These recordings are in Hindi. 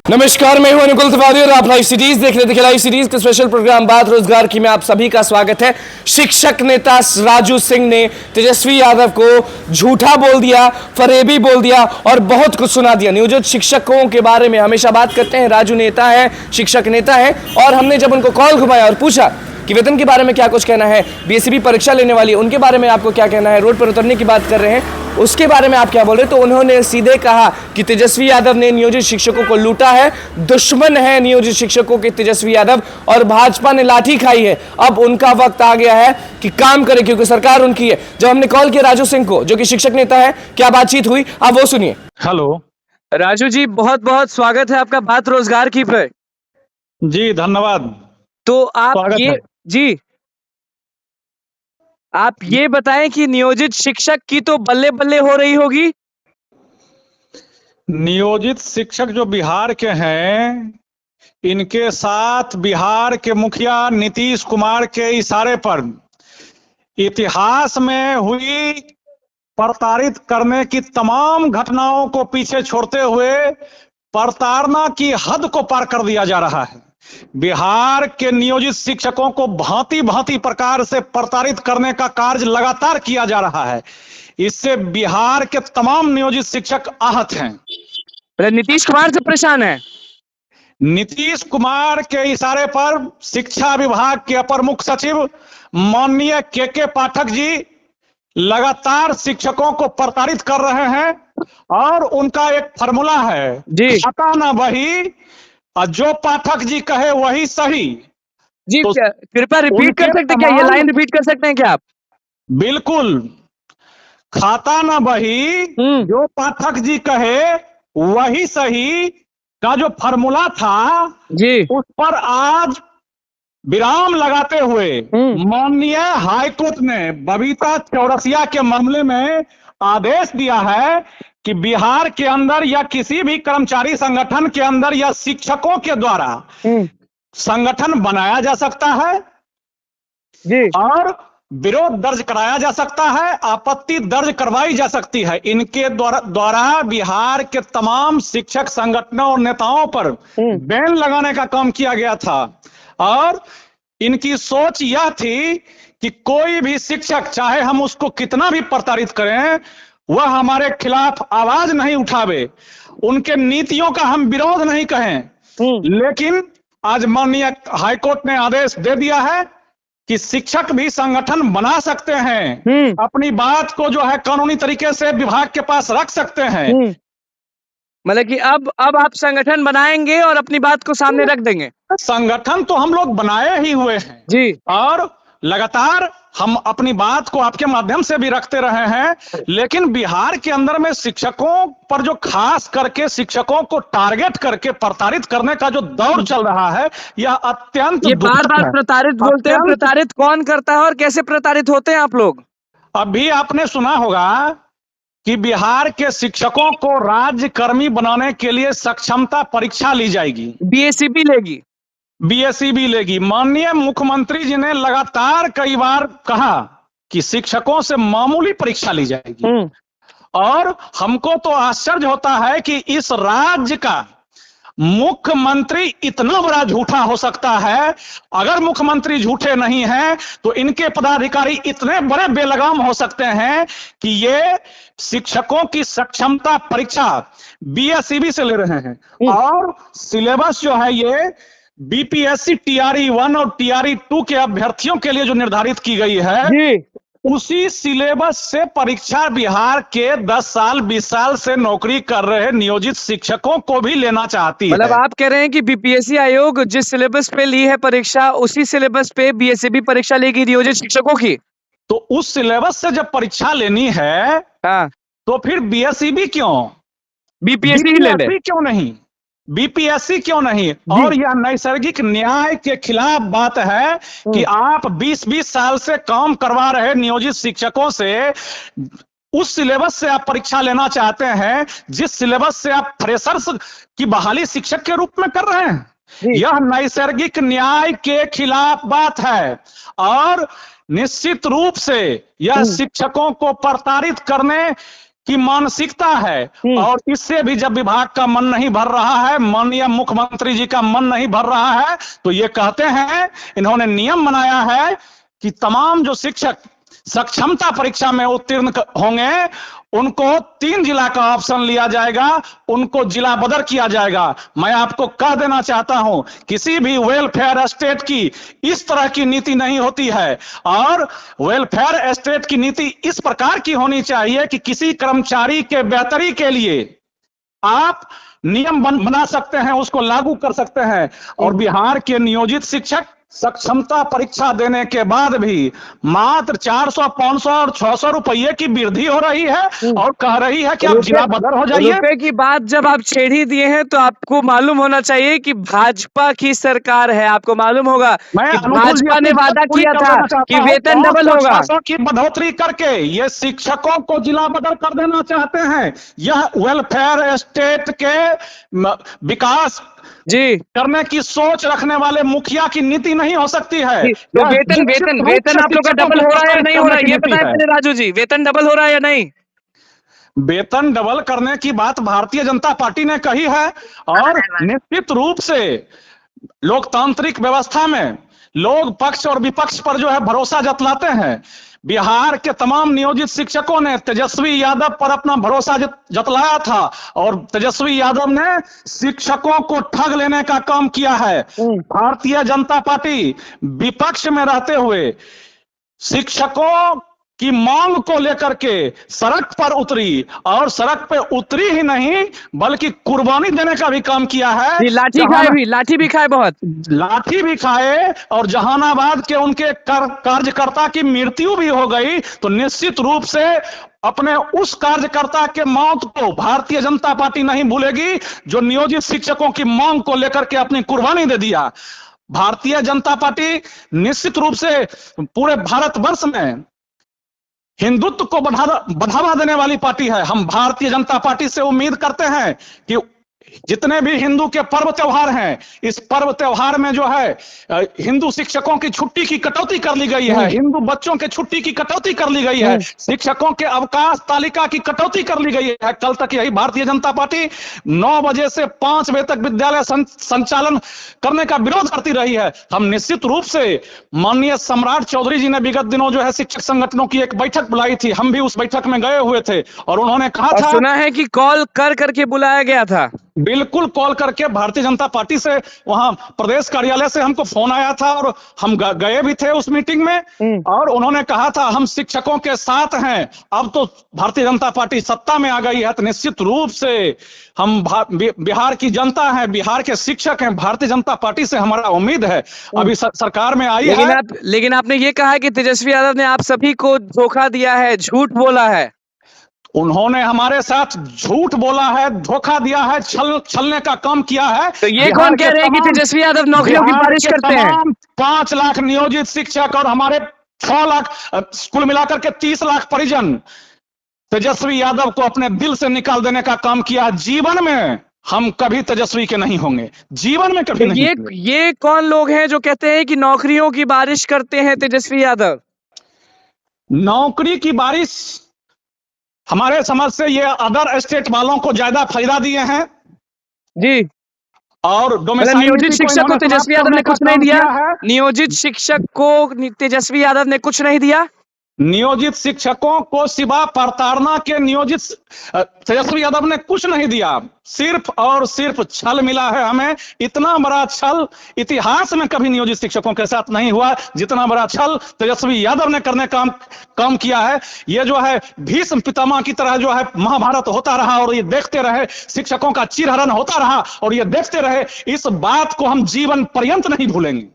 नमस्कार, मैं हूं अनुकुल त्रिपाठी और आप लाइव सिटीज देख रहे थे। लाइव सिटीज के स्पेशल प्रोग्राम बात रोजगार की में आप सभी का स्वागत है। शिक्षक नेता राजू सिंह ने तेजस्वी यादव को झूठा बोल दिया, फरेबी बोल दिया और बहुत कुछ सुना दिया। नियोजित शिक्षकों के बारे में हमेशा बात करते हैं। राजू नेता है, शिक्षक नेता है, और हमने जब उनको कॉल घुमाया और पूछा कि वेतन के बारे में क्या कुछ कहना है, बीएसईबी परीक्षा लेने वाली है उनके बारे में आपको क्या कहना है, रोड पर उतरने की बात कर रहे हैं उसके बारे में आप क्या बोल रहे, तो उन्होंने सीधे कहा कि तेजस्वी यादव ने नियोजित शिक्षकों को लूटा है, दुश्मन है नियोजित शिक्षकों के तेजस्वी यादव, और भाजपा ने लाठी खाई है। अब उनका वक्त आ गया है कि काम करे क्योंकि सरकार उनकी है। जब हमने कॉल किया राजू सिंह को, जो कि शिक्षक नेता है, क्या बातचीत हुई आप वो सुनिए। हेलो राजू जी, बहुत बहुत स्वागत है आपका बात रोजगार की पे। जी, धन्यवाद। तो आप ये बताएं कि नियोजित शिक्षक की तो बल्ले बल्ले हो रही होगी। नियोजित शिक्षक जो बिहार के हैं, इनके साथ बिहार के मुखिया नीतीश कुमार के इशारे पर इतिहास में हुई प्रताड़ित करने की तमाम घटनाओं को पीछे छोड़ते हुए प्रताड़ना की हद को पार कर दिया जा रहा है। बिहार के नियोजित शिक्षकों को भांति भांति प्रकार से प्रताड़ित करने का कार्य लगातार किया जा रहा है। इससे बिहार के तमाम नियोजित शिक्षक आहत हैं। नीतीश कुमार से परेशान है। नीतीश कुमार के इशारे पर शिक्षा विभाग के अपर मुख्य सचिव माननीय के पाठक जी लगातार शिक्षकों को प्रताड़ित कर रहे हैं, और उनका एक फॉर्मूला है जी, खाता ना वही और जो पाठक जी कहे वही सही। जी तो कृपया रिपीट कर सकते हैं क्या, ये लाइन रिपीट कर सकते हैं क्या आप? बिल्कुल, खाता ना वही जो पाठक जी कहे वही सही का जो फॉर्मूला था जी, उस पर आज विराम लगाते हुए माननीय हाईकोर्ट ने बबीता चौरसिया के मामले में आदेश दिया है कि बिहार के अंदर या किसी भी कर्मचारी संगठन के अंदर या शिक्षकों के द्वारा संगठन बनाया जा सकता है जी, और विरोध दर्ज कराया जा सकता है, आपत्ति दर्ज करवाई जा सकती है। इनके द्वारा बिहार के तमाम शिक्षक संगठनों और नेताओं पर बैन लगाने का काम किया गया था, और इनकी सोच यह थी कि कोई भी शिक्षक चाहे हम उसको कितना भी प्रताड़ित करें, वह हमारे खिलाफ आवाज नहीं उठावे, उनके नीतियों का हम विरोध नहीं कहें। लेकिन आज माननीय हाईकोर्ट ने आदेश दे दिया है कि शिक्षक भी संगठन बना सकते हैं, अपनी बात को जो है कानूनी तरीके से विभाग के पास रख सकते हैं। मतलब कि अब आप संगठन बनाएंगे और अपनी बात को सामने रख देंगे। संगठन तो हम लोग बनाए ही हुए हैं जी, और लगातार हम अपनी बात को आपके माध्यम से भी रखते रहे हैं, लेकिन बिहार के अंदर में शिक्षकों पर जो खास करके शिक्षकों को टारगेट करके प्रताड़ित करने का जो दौर चल रहा है, यह अत्यंत ये बार बार प्रताड़ित बोलते हैं। प्रताड़ित कौन करता है और कैसे प्रताड़ित होते हैं आप लोग? अभी आपने सुना होगा कि बिहार के शिक्षकों को राज्य कर्मी बनाने के लिए सक्षमता परीक्षा ली जाएगी, बीएसईबी लेगी। माननीय मुख्यमंत्री जी ने लगातार कई बार कहा कि शिक्षकों से मामूली परीक्षा ली जाएगी, और हमको तो आश्चर्य होता है कि इस राज्य का मुख्यमंत्री इतना बड़ा झूठा हो सकता है। अगर मुख्यमंत्री झूठे नहीं हैं तो इनके पदाधिकारी इतने बड़े बेलगाम हो सकते हैं कि ये शिक्षकों की सक्षमता परीक्षा बीएसईबी से ले रहे हैं, और सिलेबस जो है ये बीपीएससी टीआरई 1 और टीआरई 2 के अभ्यर्थियों के लिए जो निर्धारित की गई है, उसी सिलेबस से परीक्षा बिहार के 10 साल 20 साल से नौकरी कर रहे नियोजित शिक्षकों को भी लेना चाहती है। मतलब आप कह रहे हैं कि बीपीएससी आयोग जिस सिलेबस पे ली है परीक्षा, उसी सिलेबस पे बीएसईबी परीक्षा लेगी नियोजित शिक्षकों की? तो उस सिलेबस से जब परीक्षा लेनी है, तो फिर बीएसईबी क्यों, बीपीएससी क्यों नहीं, बीपीएससी क्यों नहीं? और यह नैसर्गिक न्याय के खिलाफ बात है कि आप 20-20 साल से काम करवा रहे नियोजित शिक्षकों से उस सिलेबस से आप परीक्षा लेना चाहते हैं जिस सिलेबस से आप फ्रेशर्स की बहाली शिक्षक के रूप में कर रहे हैं। यह नैसर्गिक न्याय के खिलाफ बात है, और निश्चित रूप से यह शिक्षकों को प्रताड़ित करने की मानसिकता है। और इससे भी जब विभाग का मन नहीं भर रहा है, माननीय मुख्यमंत्री जी का मन नहीं भर रहा है, तो ये कहते हैं, इन्होंने नियम बनाया है कि तमाम जो शिक्षक सक्षमता परीक्षा में उत्तीर्ण होंगे उनको 3 जिला का ऑप्शन लिया जाएगा, उनको जिला बदर किया जाएगा। मैं आपको कह देना चाहता हूं, किसी भी वेलफेयर स्टेट की इस तरह की नीति नहीं होती है। और वेलफेयर स्टेट की नीति इस प्रकार की होनी चाहिए कि किसी कर्मचारी के बेहतरी के लिए आप नियम बना सकते हैं, उसको लागू कर सकते हैं। और बिहार के नियोजित शिक्षक सक्षमता परीक्षा देने के बाद भी मात्र 400, 500 और 600 रुपये की वृद्धि हो रही है और कह रही है कि आप जिला बदर हो जाइए। रुपए की बात जब आप छेड़ ही दिए हैं तो आपको मालूम होना चाहिए कि भाजपा की सरकार है। आपको मालूम होगा कि भाजपा ने वादा किया था कि वेतन डबल होगा। 600 की बढ़ोतरी करके ये शिक्षकों को जिला बदर कर देना चाहते हैं। यह वेलफेयर स्टेट के विकास जी करने की सोच रखने वाले मुखिया की नीति नहीं हो सकती है। तो वेतन आप लोग का डबल हो रहा है या नहीं हो रहा है, ये बताएं पहले राजू जी, वेतन डबल हो रहा है या नहीं? वेतन डबल करने की बात भारतीय जनता पार्टी ने कही है और निश्चित रूप से लोकतांत्रिक व्यवस्था में लोग पक्ष और विपक्ष पर जो है भरोसा जतलाते हैं। बिहार के तमाम नियोजित शिक्षकों ने तेजस्वी यादव पर अपना भरोसा जतलाया था और तेजस्वी यादव ने शिक्षकों को ठग लेने का काम किया है। भारतीय जनता पार्टी विपक्ष में रहते हुए शिक्षकों की मांग को लेकर के सड़क पर उतरी और सड़क पे उतरी ही नहीं बल्कि कुर्बानी देने का भी काम किया है। लाठी भी खाए, बहुत लाठी भी खाए और जहानाबाद के उनके कार्यकर्ता की मृत्यु भी हो गई। तो निश्चित रूप से अपने उस कार्यकर्ता के मौत को भारतीय जनता पार्टी नहीं भूलेगी जो नियोजित शिक्षकों की मांग को लेकर के अपनी कुर्बानी दे दिया। भारतीय जनता पार्टी निश्चित रूप से पूरे भारतवर्ष में हिंदुत्व को बढ़ावा देने वाली पार्टी है। हम भारतीय जनता पार्टी से उम्मीद करते हैं कि जितने भी हिंदू के पर्व त्योहार हैं, इस पर्व त्योहार में जो है हिंदू शिक्षकों की छुट्टी की कटौती कर ली गई है, हिंदू बच्चों के छुट्टी की कटौती कर ली गई है, शिक्षकों के अवकाश तालिका की कटौती कर ली गई है। कल तक यही भारतीय जनता पार्टी 9 बजे से 5 बजे तक विद्यालय संचालन करने का विरोध करती रही है। हम निश्चित रूप से माननीय सम्राट चौधरी जी ने विगत दिनों जो है शिक्षक संगठनों की एक बैठक बुलाई थी, हम भी उस बैठक में गए हुए थे और उन्होंने कहा था, सुना है कि कॉल कर करके बुलाया गया था। बिल्कुल कॉल करके भारतीय जनता पार्टी से वहां प्रदेश कार्यालय से हमको फोन आया था और हम गए भी थे उस मीटिंग में और उन्होंने कहा था हम शिक्षकों के साथ हैं। अब तो भारतीय जनता पार्टी सत्ता में आ गई है तो निश्चित रूप से हम बिहार की जनता है, बिहार के शिक्षक हैं, भारतीय जनता पार्टी से हमारा उम्मीद है अभी सरकार में आई है। लेकिन आपने ये कहा कि तेजस्वी यादव ने आप सभी को धोखा दिया है, झूठ बोला है। उन्होंने हमारे साथ झूठ बोला है, धोखा दिया है, छलने का काम किया है। तो ये कौन कह रहे हैं कि तेजस्वी यादव नौकरियों की बारिश करते हैं? 5 लाख नियोजित शिक्षक और हमारे 6 लाख कुल मिलाकर के 30 लाख परिजन तेजस्वी यादव को अपने दिल से निकाल देने का काम किया। जीवन में हम कभी तेजस्वी के नहीं होंगे, जीवन में कभी नहीं। ये कौन लोग हैं जो कहते हैं कि नौकरियों की बारिश करते हैं तेजस्वी यादव? नौकरी की बारिश हमारे समझ से ये अदर स्टेट वालों को ज्यादा फायदा दिए हैं जी। और नियोजित शिक्षक को तेजस्वी यादव ने कुछ नहीं दिया। नियोजित शिक्षक को तेजस्वी यादव ने कुछ नहीं दिया। नियोजित शिक्षकों को सिवा प्रताड़ना के नियोजित तेजस्वी यादव ने कुछ नहीं दिया। सिर्फ और सिर्फ छल मिला है हमें। इतना बड़ा छल इतिहास में कभी नियोजित शिक्षकों के साथ नहीं हुआ जितना बड़ा छल तेजस्वी यादव ने करने काम किया है। ये जो है भीष्म पितामह की तरह जो है महाभारत होता रहा और ये देखते रहे, शिक्षकों का चिरहरण होता रहा और ये देखते रहे। इस बात को हम जीवन पर्यंत नहीं भूलेंगे।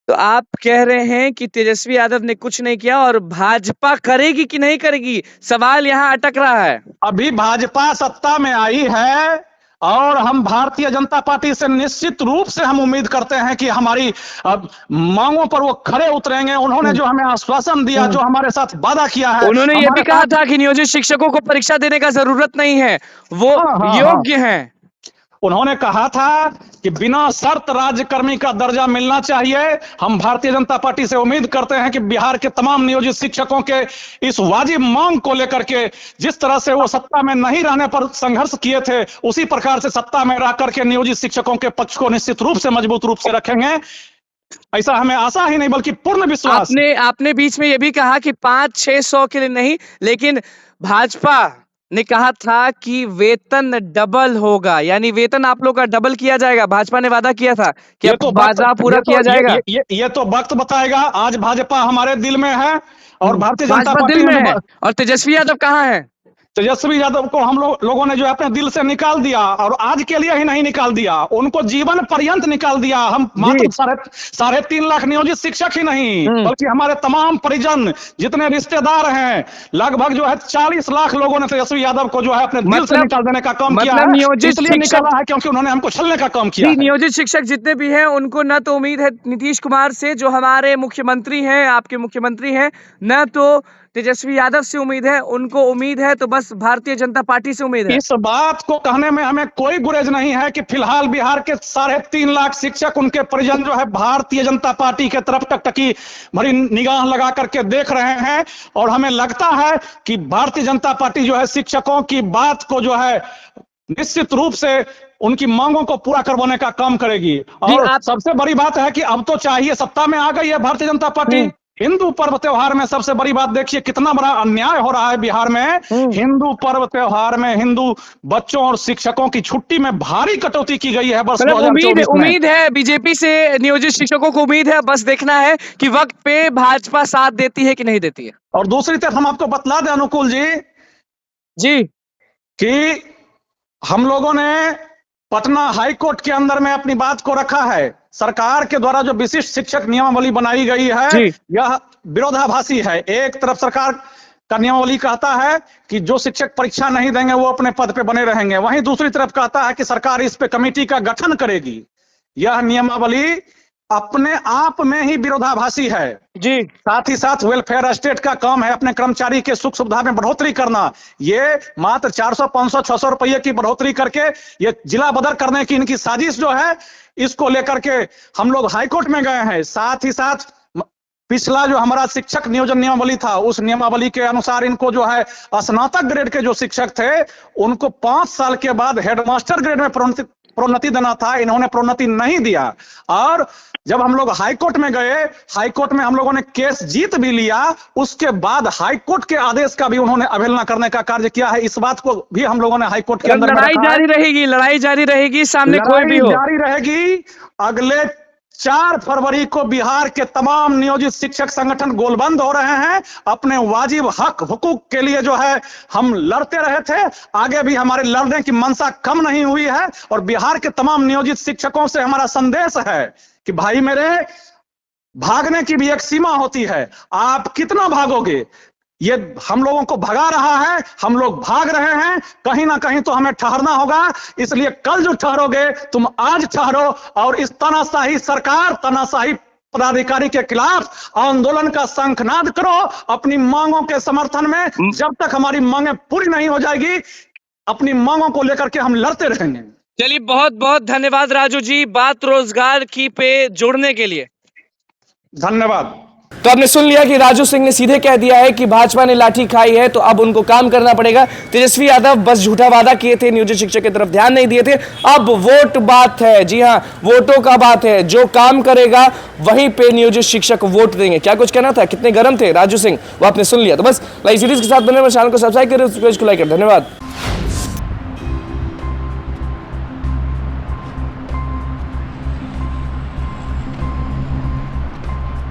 तो आप कह रहे हैं कि तेजस्वी यादव ने कुछ नहीं किया और भाजपा करेगी कि नहीं करेगी, सवाल यहाँ अटक रहा है। अभी भाजपा सत्ता में आई है और हम भारतीय जनता पार्टी से निश्चित रूप से हम उम्मीद करते हैं कि हमारी मांगों पर वो खरे उतरेंगे। उन्होंने जो हमें आश्वासन दिया, जो हमारे साथ वादा किया है, उन्होंने ये भी कहा था कि नियोजित शिक्षकों को परीक्षा देने का जरूरत नहीं है, वो योग्य हैं। उन्होंने कहा था कि बिना शर्त राज्यकर्मी का दर्जा मिलना चाहिए। हम भारतीय जनता पार्टी से उम्मीद करते हैं कि बिहार के तमाम नियोजित शिक्षकों के इस वाजिब मांग को लेकर के जिस तरह से वो सत्ता में नहीं रहने पर संघर्ष किए थे, उसी प्रकार से सत्ता में रह करके नियोजित शिक्षकों के पक्ष को निश्चित रूप से मजबूत रूप से रखेंगे। ऐसा हमें आशा ही नहीं बल्कि पूर्ण विश्वास। आपने बीच में ये भी कहा कि 500-600 के लिए नहीं, लेकिन भाजपा ने कहा था कि वेतन डबल होगा, यानी वेतन आप लोग का डबल किया जाएगा। भाजपा ने वादा किया था कि अब वादा पूरा किया जाएगा। ये तो वक्त बताएगा। आज भाजपा हमारे दिल में है और भारतीय जनता पार्टी दिल में है। और तेजस्वी यादव कहाँ है? तेजस्वी यादव को हम लोगों ने जो अपने दिल से निकाल दिया, और आज के लिए ही नहीं निकाल दिया, उनको जीवन पर्यंत निकाल दिया। हम मात्र 3.5 लाख नियोजित शिक्षक ही नहीं बल्कि हमारे तमाम परिजन, जितने रिश्तेदार हैं, लगभग जो है 40 लाख लोगों ने तेजस्वी यादव को जो है अपने दिल से निकाल देने का काम किया है। इसलिए निकाला है क्योंकि उन्होंने हमको छलने का काम किया। नियोजित शिक्षक जितने भी हैं उनको न तो उम्मीद है नीतीश कुमार से जो हमारे मुख्यमंत्री हैं, आपके मुख्यमंत्री हैं, न तो तेजस्वी यादव से उम्मीद है। उनको उम्मीद है तो बस भारतीय जनता पार्टी से उम्मीद है। इस बात को कहने में हमें कोई गुरेज नहीं है कि फिलहाल बिहार के 3.5 लाख शिक्षक, उनके परिजन जो है भारतीय जनता पार्टी के तरफ टकटकी भरी निगाह लगा करके देख रहे हैं। और हमें लगता है कि भारतीय जनता पार्टी जो है शिक्षकों की बात को जो है निश्चित रूप से उनकी मांगों को पूरा करवाने का काम करेगी। और सबसे बड़ी बात है कि अब तो चाहिए, सत्ता में आ गई है भारतीय जनता पार्टी। हिंदू पर्व त्योहार में सबसे बड़ी बात देखिए कितना बड़ा अन्याय हो रहा है बिहार में। हिंदू पर्व त्योहार में हिंदू बच्चों और शिक्षकों की छुट्टी में भारी कटौती की गई है। बस उम्मीद है बीजेपी से नियोजित शिक्षकों को उम्मीद है, बस देखना है कि वक्त पे भाजपा साथ देती है कि नहीं देती है। और दूसरी तरफ हम आपको बतला दें अनुकूल जी कि हम लोगों ने पटना हाई कोर्ट के अंदर में अपनी बात को रखा है। सरकार के द्वारा जो विशिष्ट शिक्षक नियमावली बनाई गई है यह विरोधाभासी है। एक तरफ सरकार का नियमावली कहता है कि जो शिक्षक परीक्षा नहीं देंगे वो अपने पद पे बने रहेंगे, वहीं दूसरी तरफ कहता है कि सरकार इस पे कमेटी का गठन करेगी। यह नियमावली अपने आप में ही विरोधाभासी है जी। साथ ही साथ वेलफेयर स्टेट का काम है अपने कर्मचारी के सुख सुविधा में बढ़ोतरी करना। ये मात्र 400, 500, 600 रुपये की बढ़ोतरी करके ये जिला बदर करने की इनकी साजिश जो है, इसको लेकर के हम लोग हाईकोर्ट में गए हैं। साथ ही साथ पिछला जो हमारा शिक्षक नियोजन नियमावली था, उस नियमावली के अनुसार इनको जो है स्नातक ग्रेड के जो शिक्षक थे उनको 5 साल के बाद हेडमास्टर ग्रेड में प्रोन्नति देना था। इन्होंने प्रोन्नति नहीं दिया। और जब हम लोग हाईकोर्ट में गए, हाईकोर्ट में हम लोगों ने केस जीत भी लिया, उसके बाद हाईकोर्ट के आदेश का भी उन्होंने अवहेलना करने का कार्य किया है। इस बात को भी हम लोगों ने हाईकोर्ट के अंदर लड़ाई जारी रहेगी, सामने कोई भी हो जारी रहेगी। अगले 4 फरवरी को बिहार के तमाम नियोजित शिक्षक संगठन गोलबंद हो रहे हैं। अपने वाजिब हक हुकूक के लिए जो है हम लड़ते रहे थे, आगे भी हमारे लड़ने की मंशा कम नहीं हुई है। और बिहार के तमाम नियोजित शिक्षकों से हमारा संदेश है कि भाई मेरे, भागने की भी एक सीमा होती है। आप कितना भागोगे? ये हम लोगों को भगा रहा है, हम लोग भाग रहे हैं, कहीं ना कहीं तो हमें ठहरना होगा। इसलिए कल जो ठहरोगे तुम आज ठहरो और इस तानाशाही सरकार, तानाशाही पदाधिकारी के खिलाफ आंदोलन का शंखनाद करो अपनी मांगों के समर्थन में। जब तक हमारी मांगें पूरी नहीं हो जाएगी, अपनी मांगों को लेकर के हम लड़ते रहेंगे। चलिए, बहुत बहुत धन्यवाद राजू जी, बात रोजगार की पे जोड़ने के लिए धन्यवाद। तो आपने सुन लिया कि राजू सिंह ने सीधे कह दिया है कि भाजपा ने लाठी खाई है तो अब उनको काम करना पड़ेगा। तेजस्वी यादव बस झूठा वादा किए थे, नियोजित शिक्षक की तरफ ध्यान नहीं दिए थे। अब वोट बात है, जी हां, वोटों का बात है। जो काम करेगा वहीं पे नियोजित शिक्षक वोट देंगे। क्या कुछ कहना था, कितने गर्म थे राजू सिंह, वो आपने सुन लिया। तो बस लाइव सीरीज के साथ बने चैनल को सब्सक्राइब करें, उस पेज को लाइक करें। धन्यवाद।